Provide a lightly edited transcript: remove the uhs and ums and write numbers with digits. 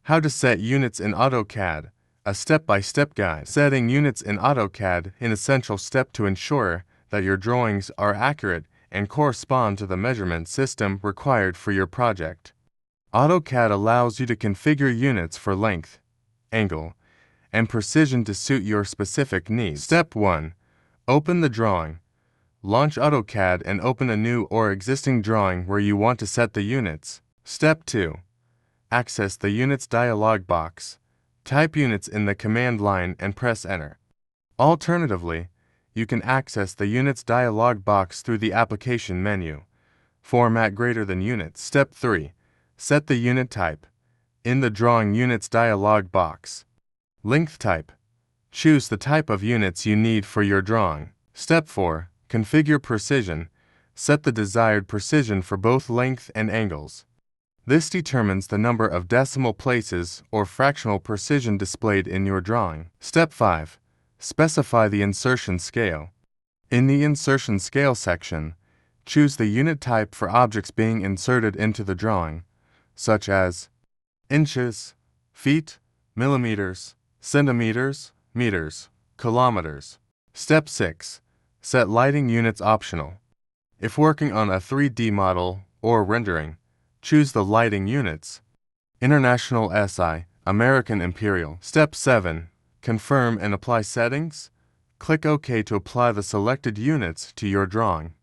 How to set units in AutoCAD, a step-by-step guide. Setting units in AutoCAD, an essential step to ensure that your drawings are accurate and correspond to the measurement system required for your project. AutoCAD allows you to configure units for length, angle, and precision to suit your specific needs. Step 1. Open the drawing. Launch AutoCAD and open a new or existing drawing where you want to set the units. Step 2. Access the Units dialog box. Type units in the command line and press Enter. Alternatively, you can access the Units dialog box through the Application menu. Format greater than units. Step 3. Set the unit type. In the Drawing Units dialog box. Length type. Choose the type of units you need for your drawing. Step 4. Configure precision. Set the desired precision for both length and angles. This determines the number of decimal places or fractional precision displayed in your drawing. Step 5. Specify the insertion scale. In the Insertion Scale section, choose the unit type for objects being inserted into the drawing, such as inches, feet, millimeters, centimeters, meters, kilometers. Step 6. Set lighting units optional. If working on a 3D model or rendering, choose the lighting units. International SI, American Imperial. Step 7. Confirm and apply settings. Click OK to apply the selected units to your drawing.